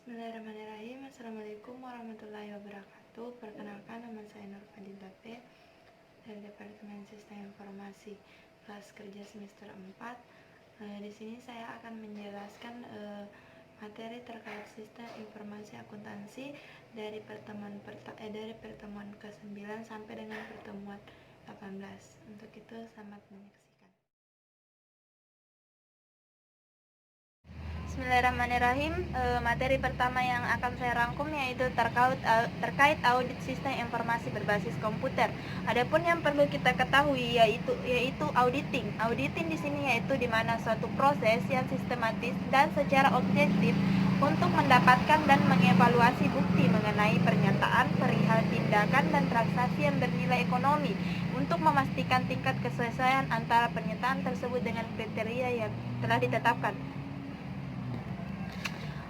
Bismillahirrahmanirrahim. Assalamualaikum warahmatullahi wabarakatuh. Perkenalkan, nama saya Nur Fadila P. dari Departemen Sistem Informasi kelas kerja semester 4. Di sini saya akan menjelaskan materi terkait sistem informasi akuntansi dari pertemuan ke-9 sampai dengan pertemuan 18. Untuk itu selamat menyaksikan. Bismillahirrahmanirrahim. Materi pertama yang akan saya rangkum yaitu terkait audit sistem informasi berbasis komputer. Adapun yang perlu kita ketahui yaitu auditing. Auditing di sini yaitu di mana suatu proses yang sistematis dan secara objektif untuk mendapatkan dan mengevaluasi bukti mengenai pernyataan, perihal tindakan dan transaksi yang bernilai ekonomi untuk memastikan tingkat kesesuaian antara pernyataan tersebut dengan kriteria yang telah ditetapkan.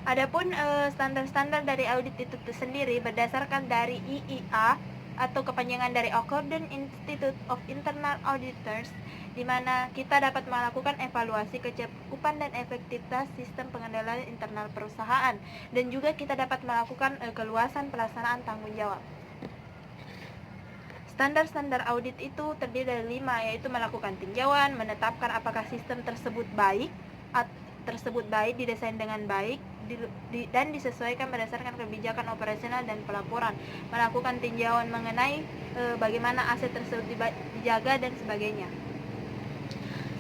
Adapun standar-standar dari audit itu sendiri berdasarkan dari IIA atau kepanjangan dari According Institute of Internal Auditors, di mana kita dapat melakukan evaluasi kecukupan dan efektivitas sistem pengendalian internal perusahaan, dan juga kita dapat melakukan keluasan pelaksanaan tanggung jawab. Standar-standar audit itu terdiri dari 5, yaitu melakukan tinjauan, menetapkan apakah sistem tersebut baik, didesain dengan baik, dan disesuaikan berdasarkan kebijakan operasional dan pelaporan, melakukan tinjauan mengenai bagaimana aset tersebut dijaga dan sebagainya.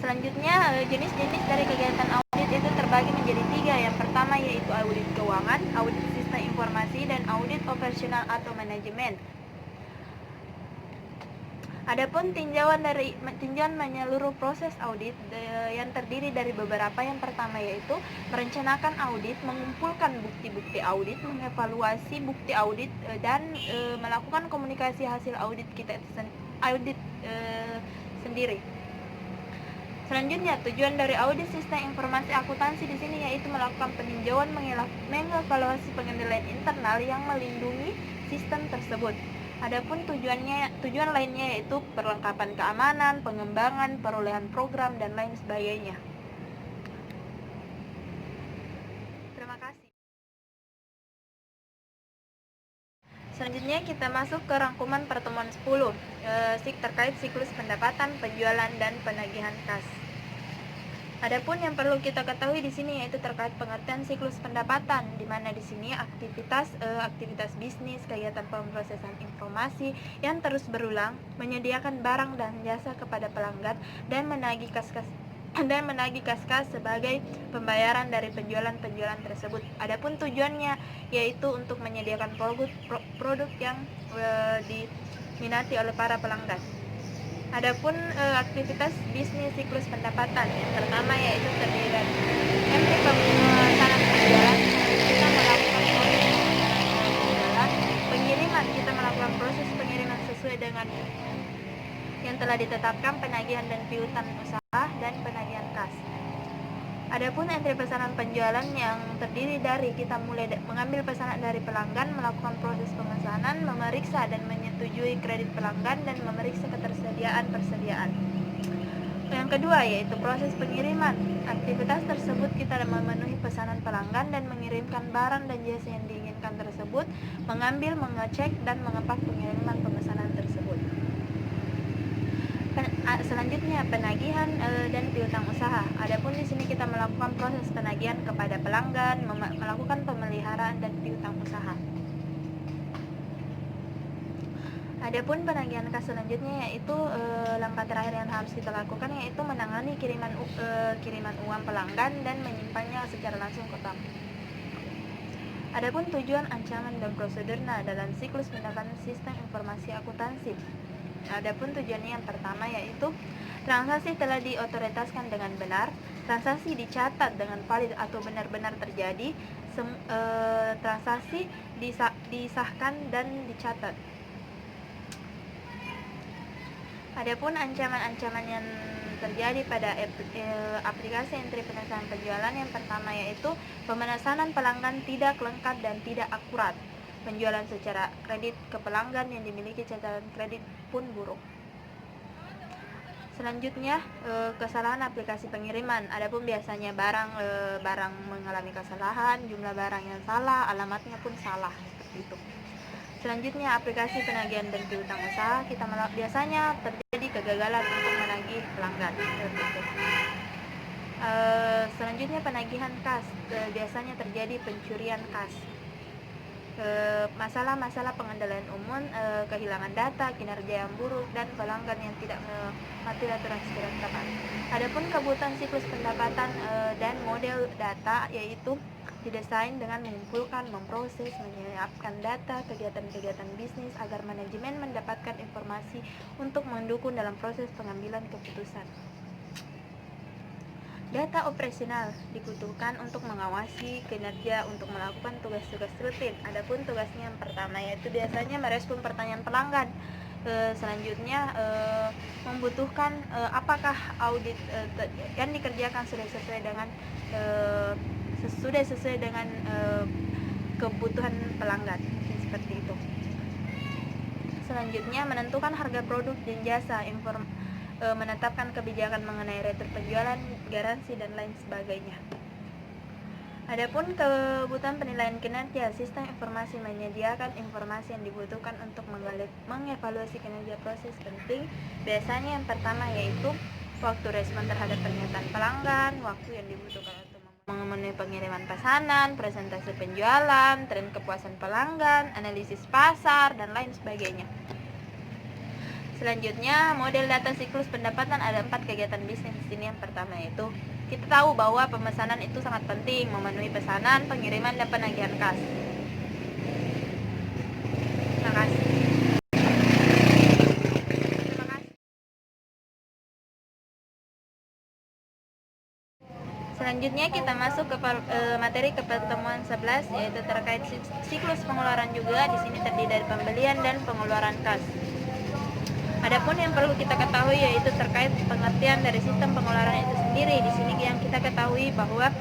Selanjutnya, jenis-jenis dari kegiatan audit itu terbagi menjadi 3. Yang pertama yaitu audit keuangan, audit sistem informasi, dan audit operasional atau manajemen. Adapun tinjauan menyeluruh proses audit yang terdiri dari beberapa. Yang pertama yaitu merencanakan audit, mengumpulkan bukti-bukti audit, mengevaluasi bukti audit, dan melakukan komunikasi hasil audit kita sendiri. Selanjutnya, tujuan dari audit sistem informasi akuntansi di sini yaitu melakukan peninjauan, mengevaluasi pengendalian internal yang melindungi sistem tersebut. Adapun tujuan lainnya yaitu perlengkapan keamanan, pengembangan, perolehan program, dan lain sebagainya. Terima kasih. Selanjutnya kita masuk ke rangkuman pertemuan 10 terkait siklus pendapatan, penjualan, dan penagihan kas. Adapun yang perlu kita ketahui di sini yaitu terkait pengertian siklus pendapatan, di mana di sini aktivitas bisnis, kegiatan pemrosesan informasi yang terus berulang, menyediakan barang dan jasa kepada pelanggan, dan menagih kas-kas sebagai pembayaran dari penjualan tersebut. Adapun tujuannya yaitu untuk menyediakan produk yang diminati oleh para pelanggan. Adapun aktivitas bisnis siklus pendapatan, yang pertama yaitu terdiri dari pemesanan penjualan, kita melakukan proses penjualan, pengiriman, kita melakukan proses pengiriman sesuai dengan yang telah ditetapkan, penagihan dan piutang usaha, dan penagihan kas. Adapun entry pesanan penjualan yang terdiri dari kita mulai mengambil pesanan dari pelanggan, melakukan proses pemesanan, memeriksa dan menyetujui kredit pelanggan, dan memeriksa persediaan. Yang kedua yaitu proses pengiriman. Aktivitas tersebut kita memenuhi pesanan pelanggan dan mengirimkan barang dan jasa yang diinginkan tersebut, mengambil, mengecek, dan mengepak pengiriman pemesanan tersebut. Selanjutnya penagihan dan piutang usaha. Adapun di sini kita melakukan proses penagihan kepada pelanggan, melakukan pemeliharaan dan piutang usaha. Adapun penagihan kas selanjutnya yaitu langkah terakhir yang harus kita lakukan yaitu menangani kiriman uang pelanggan dan menyimpannya secara langsung ke bank. Adapun tujuan, ancaman, dan prosedurnya dalam siklus pendapatan sistem informasi akuntansi. Adapun tujuannya yang pertama yaitu transaksi telah diotoritaskan dengan benar, transaksi dicatat dengan valid atau benar-benar terjadi, transaksi disahkan dan dicatat. Adapun ancaman-ancaman yang terjadi pada aplikasi entry pemesanan penjualan, yang pertama yaitu pemesanan pelanggan tidak lengkap dan tidak akurat, penjualan secara kredit ke pelanggan yang dimiliki catatan kredit pun buruk. Selanjutnya, kesalahan aplikasi pengiriman. Adapun biasanya barang mengalami kesalahan, jumlah barang yang salah, alamatnya pun salah, seperti itu. Selanjutnya, aplikasi penagihan dan piutang usaha. Biasanya terjadi kegagalan untuk menagih pelanggan, seperti itu. Selanjutnya, penagihan kas. Biasanya terjadi pencurian kas. Masalah-masalah pengendalian umum, kehilangan data, kinerja yang buruk, dan pelanggan yang tidak mematuhi aturan secara tepat. Adapun kebutuhan siklus pendapatan dan model data, yaitu didesain dengan mengumpulkan, memproses, menyiapkan data, kegiatan-kegiatan bisnis agar manajemen mendapatkan informasi untuk mendukung dalam proses pengambilan keputusan. Data operasional dibutuhkan untuk mengawasi kinerja untuk melakukan tugas-tugas rutin. Adapun tugasnya yang pertama yaitu biasanya merespon pertanyaan pelanggan. Selanjutnya membutuhkan apakah audit yang dikerjakan sudah sesuai dengan kebutuhan pelanggan, seperti itu. Selanjutnya menentukan harga produk dan jasa, menetapkan kebijakan mengenai retur penjualan, garansi, dan lain sebagainya. Adapun kebutuhan penilaian kinerja, sistem informasi menyediakan informasi yang dibutuhkan untuk mengevaluasi kinerja proses penting. Biasanya yang pertama yaitu waktu respon terhadap pernyataan pelanggan, waktu yang dibutuhkan untuk memenuhi pengiriman pesanan, presentasi penjualan, tren kepuasan pelanggan, analisis pasar, dan lain sebagainya. Selanjutnya, model data siklus pendapatan. Ada 4 kegiatan bisnis di sini. Yang pertama yaitu kita tahu bahwa pemesanan itu sangat penting, memenuhi pesanan, pengiriman, dan penagihan kas. Terima kasih. Selanjutnya kita masuk ke materi ke pertemuan 11, yaitu terkait siklus pengeluaran juga. Di sini terdiri dari pembelian dan pengeluaran kas. Adapun yang perlu kita ketahui yaitu terkait pengertian dari sistem pengeluaran itu sendiri. Di sini yang kita ketahui bahwa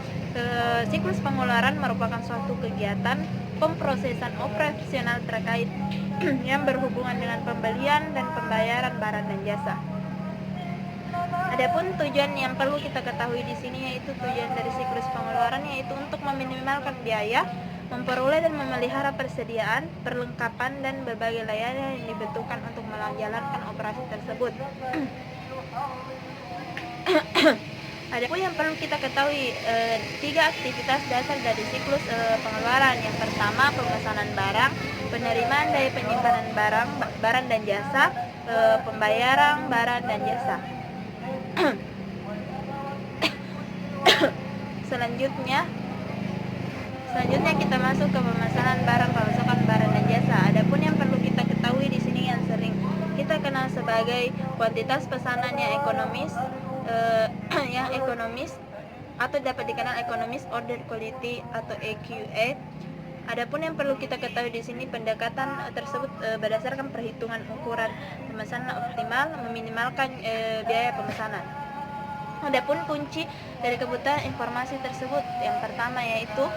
siklus pengeluaran merupakan suatu kegiatan pemrosesan operasional terkait yang berhubungan dengan pembelian dan pembayaran barang dan jasa. Adapun tujuan yang perlu kita ketahui di sini yaitu tujuan dari siklus pengeluaran yaitu untuk meminimalkan biaya, memperoleh dan memelihara persediaan, perlengkapan, dan berbagai layanan yang dibutuhkan untuk menjalankan operasi tersebut. Adapun yang perlu kita ketahui 3 aktivitas dasar dari siklus pengeluaran. Yang pertama, pemesanan barang, penerimaan dari penyimpanan barang dan jasa, pembayaran barang dan jasa. Selanjutnya kita masuk ke pemesanan barang, pemasakan barang dan jasa. Adapun yang perlu kita ketahui di sini yang sering kita kenal sebagai kuantitas pesanan yang ekonomis atau dapat dikenal ekonomis, order quality atau EQE. Adapun yang perlu kita ketahui di sini pendekatan tersebut berdasarkan perhitungan ukuran pemesanan optimal, meminimalkan biaya pemesanan. Adapun kunci dari kebutuhan informasi tersebut yang pertama yaitu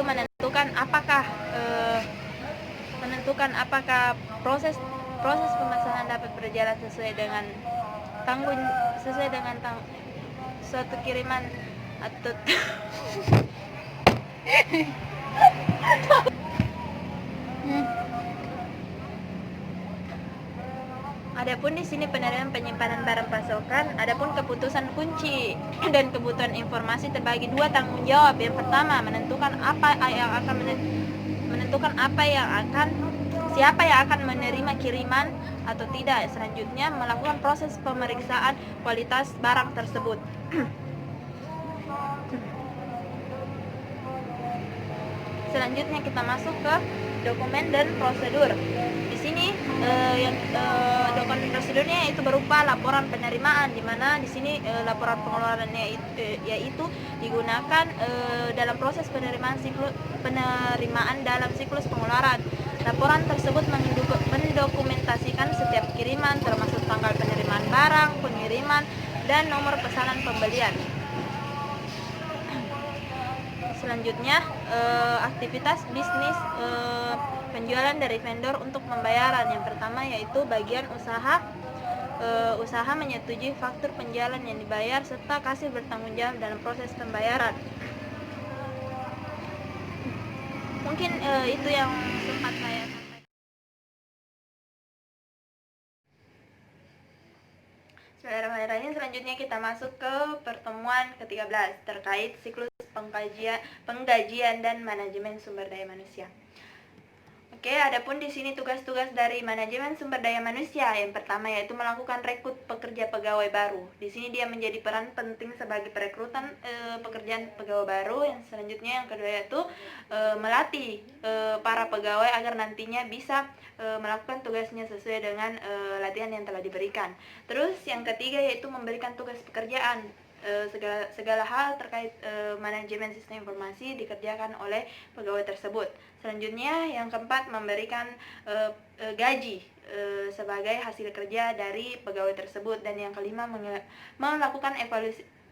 menentukan apakah proses pemesanan dapat berjalan sesuai dengan suatu kiriman atau Adapun di sini penerimaan penyimpanan barang pasokan. Adapun keputusan kunci dan kebutuhan informasi terbagi 2 tanggung jawab. Yang pertama menentukan siapa yang akan menerima kiriman atau tidak. Selanjutnya melakukan proses pemeriksaan kualitas barang tersebut. Selanjutnya kita masuk ke dokumen dan prosedur. Di sini dokumen prosedurnya itu berupa laporan penerimaan, di mana di sini laporan pengeluarannya yaitu digunakan dalam proses penerimaan dalam siklus pengeluaran. Laporan tersebut mendokumentasikan setiap kiriman termasuk tanggal penerimaan barang, pengiriman, dan nomor pesanan pembelian. Selanjutnya aktivitas bisnis penjualan dari vendor untuk pembayaran. Yang pertama yaitu bagian usaha usaha menyetujui faktur penjualan yang dibayar serta kasir bertanggung jawab dalam proses pembayaran. Mungkin itu yang sempat saya sampaikan. Bismillahirrahmanirrahim. Selanjutnya kita masuk ke pertemuan ke-13 terkait siklus penggajian dan manajemen sumber daya manusia. Oke, adapun di sini tugas-tugas dari manajemen sumber daya manusia. Yang pertama yaitu melakukan rekrut pekerja pegawai baru. Di sini dia menjadi peran penting sebagai perekrutan pekerjaan pegawai baru. Yang selanjutnya yang kedua yaitu melatih para pegawai agar nantinya bisa melakukan tugasnya sesuai dengan latihan yang telah diberikan. Terus yang ketiga yaitu memberikan tugas pekerjaan. Segala hal terkait manajemen sistem informasi dikerjakan oleh pegawai tersebut. Selanjutnya yang keempat memberikan gaji sebagai hasil kerja dari pegawai tersebut, dan yang kelima melakukan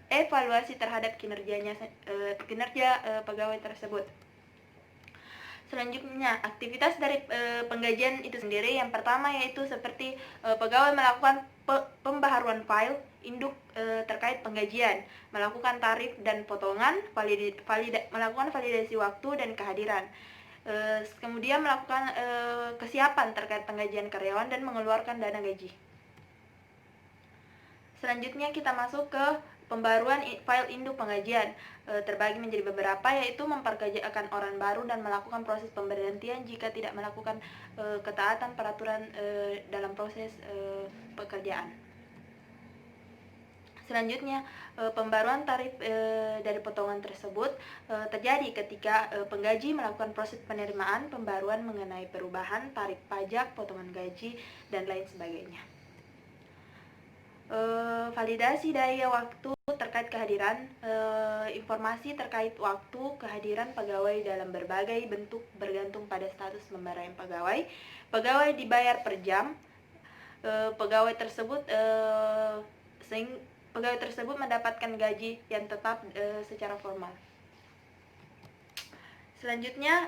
evaluasi terhadap kinerja pegawai tersebut. Selanjutnya, aktivitas dari penggajian itu sendiri, yang pertama yaitu seperti pegawai melakukan pembaharuan file induk terkait penggajian, melakukan tarif dan potongan, melakukan validasi waktu dan kehadiran. Kemudian melakukan kesiapan terkait penggajian karyawan dan mengeluarkan dana gaji. Selanjutnya kita masuk ke pembaruan file induk penggajian. Terbagi menjadi beberapa, yaitu memperkerjakan orang baru dan melakukan proses pemberhentian jika tidak melakukan ketaatan peraturan dalam proses pekerjaan. Selanjutnya, pembaruan tarif dari potongan tersebut terjadi ketika penggaji melakukan proses penerimaan pembaruan mengenai perubahan tarif pajak, potongan gaji, dan lain sebagainya. Validasi daya waktu terkait kehadiran, informasi terkait waktu kehadiran pegawai dalam berbagai bentuk bergantung pada status pemberian pegawai. Pegawai dibayar per jam. Pegawai tersebut mendapatkan gaji yang tetap secara formal. Selanjutnya,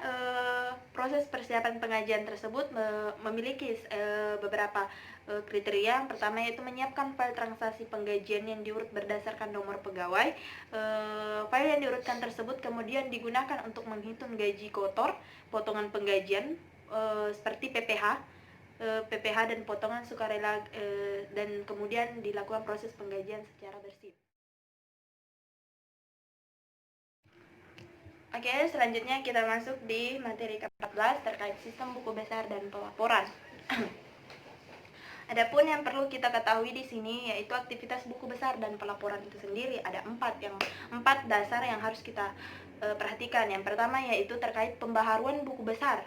proses persiapan pengajian tersebut memiliki beberapa kriteria. Yang pertama yaitu menyiapkan file transaksi penggajian yang diurut berdasarkan nomor pegawai. File yang diurutkan tersebut kemudian digunakan untuk menghitung gaji kotor, potongan penggajian seperti PPh dan potongan sukarela, dan kemudian dilakukan proses penggajian secara bersih. Oke, selanjutnya kita masuk di materi ke-14 terkait sistem buku besar dan pelaporan. Adapun yang perlu kita ketahui di sini yaitu aktivitas buku besar dan pelaporan itu sendiri ada empat dasar yang harus kita perhatikan. Yang pertama yaitu terkait pembaharuan buku besar.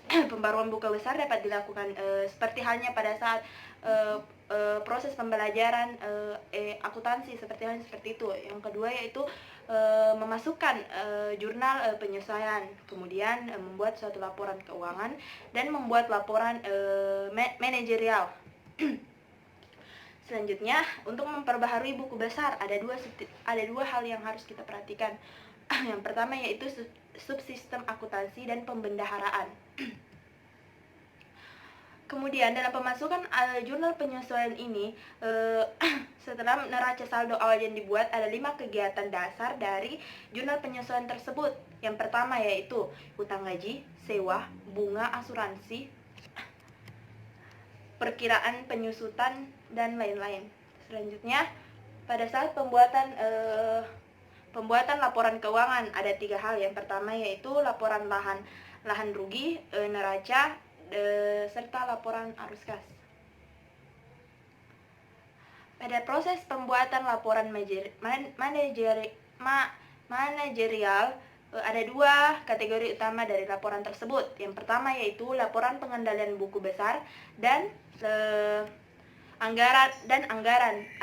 Pembaharuan buku besar dapat dilakukan seperti halnya pada saat proses pembelajaran akuntansi seperti itu. Yang kedua yaitu memasukkan jurnal penyesuaian, kemudian membuat suatu laporan keuangan dan membuat laporan manajerial. Selanjutnya, untuk memperbaharui buku besar ada dua hal yang harus kita perhatikan. Yang pertama yaitu subsistem akuntansi dan pembendaharaan. Kemudian dalam pemasukan jurnal penyesuaian ini, setelah neraca saldo awal yang dibuat, ada 5 kegiatan dasar dari jurnal penyesuaian tersebut. Yang pertama yaitu hutang gaji, sewa, bunga asuransi, perkiraan penyusutan, dan lain-lain. Selanjutnya, pada saat pembuatan laporan keuangan ada 3 hal. Yang pertama yaitu laporan lahan rugi, neraca, serta laporan arus kas. Pada proses pembuatan laporan manajerial ada 2 kategori utama dari laporan tersebut. Yang pertama yaitu laporan pengendalian buku besar dan anggaran.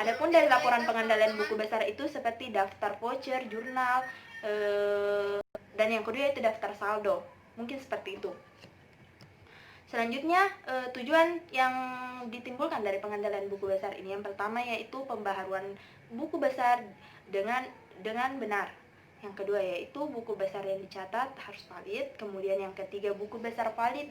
Adapun dari laporan pengendalian buku besar itu seperti daftar voucher, jurnal, dan yang kedua itu daftar saldo. Mungkin seperti itu. Selanjutnya, tujuan yang ditimbulkan dari pengendalian buku besar ini, yang pertama yaitu pembaharuan buku besar dengan benar. Yang kedua yaitu buku besar yang dicatat harus valid. Kemudian yang ketiga, buku besar valid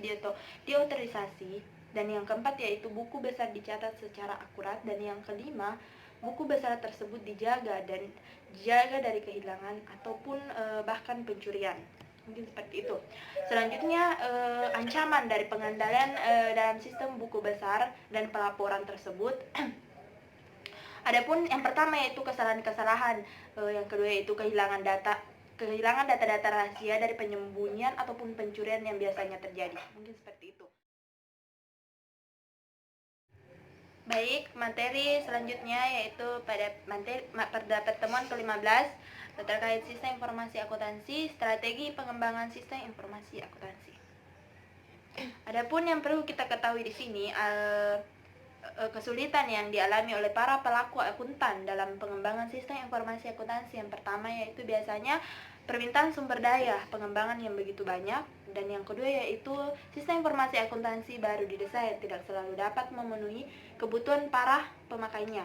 diotorisasi Dan yang keempat yaitu buku besar dicatat secara akurat. Dan yang kelima, buku besar tersebut dijaga dari kehilangan ataupun bahkan pencurian. Mungkin seperti itu. Selanjutnya, ancaman dari pengendalian dalam sistem buku besar dan pelaporan tersebut. Adapun yang pertama yaitu kesalahan-kesalahan, yang kedua yaitu kehilangan data-data rahasia dari penyembunyian ataupun pencurian yang biasanya terjadi. Mungkin seperti itu. Baik, materi selanjutnya yaitu pada pertemuan ke-15 terkait sistem informasi akuntansi, strategi pengembangan sistem informasi akuntansi. Adapun yang perlu kita ketahui di sini, kesulitan yang dialami oleh para pelaku akuntan dalam pengembangan sistem informasi akuntansi. Yang pertama yaitu biasanya permintaan sumber daya pengembangan yang begitu banyak, dan yang kedua yaitu sistem informasi akuntansi baru didesain tidak selalu dapat memenuhi kebutuhan para pemakainya.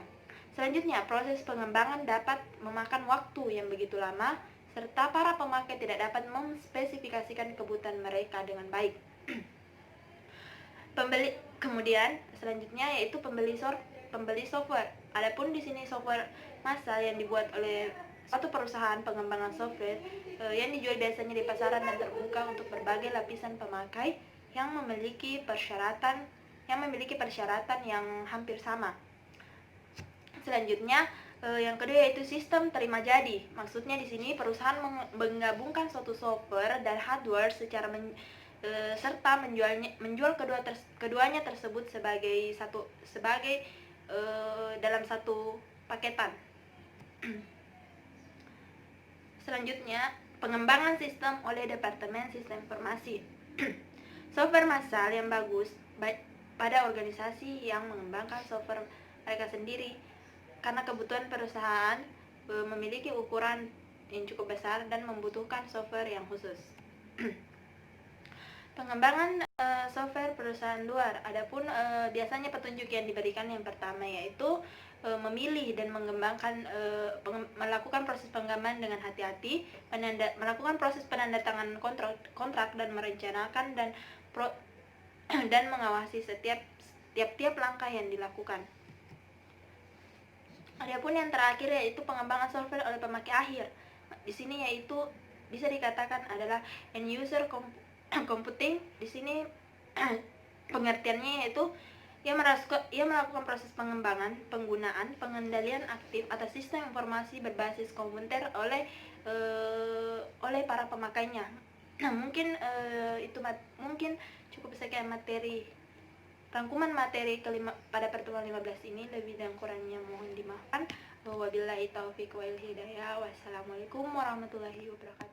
Selanjutnya, proses pengembangan dapat memakan waktu yang begitu lama, serta para pemakai tidak dapat memspesifikasikan kebutuhan mereka dengan baik. Kemudian selanjutnya yaitu pembeli software. Adapun di sini software massal yang dibuat oleh suatu perusahaan pengembangan software yang dijual biasanya di pasaran dan terbuka untuk berbagai lapisan pemakai yang memiliki persyaratan yang hampir sama. Selanjutnya, yang kedua yaitu sistem terima jadi. Maksudnya di sini perusahaan menggabungkan suatu software dan hardware serta menjual keduanya tersebut sebagai dalam satu paketan. Selanjutnya, pengembangan sistem oleh Departemen Sistem Informasi. Software massal yang bagus pada organisasi yang mengembangkan software mereka sendiri, karena kebutuhan perusahaan memiliki ukuran yang cukup besar dan membutuhkan software yang khusus. Pengembangan software perusahaan luar. Adapun biasanya petunjuk yang diberikan yang pertama yaitu memilih dan melakukan proses pengembangan dengan hati-hati, melakukan proses penandatanganan kontrak dan merencanakan dan mengawasi tiap langkah yang dilakukan. Adapun yang terakhir yaitu pengembangan software oleh pemakai akhir. Di sini yaitu bisa dikatakan adalah end user computing. Di sini pengertiannya yaitu ia melakukan proses pengembangan, penggunaan, pengendalian aktif atas sistem informasi berbasis komputer oleh para pemakainya. Nah, mungkin mungkin cukup sekian rangkuman materi pada pertemuan 15 ini. Lebih dan kurangnya mohon dimaafkan. Wabillahi taufiq wal hidayah. Wassalamualaikum warahmatullahi wabarakatuh.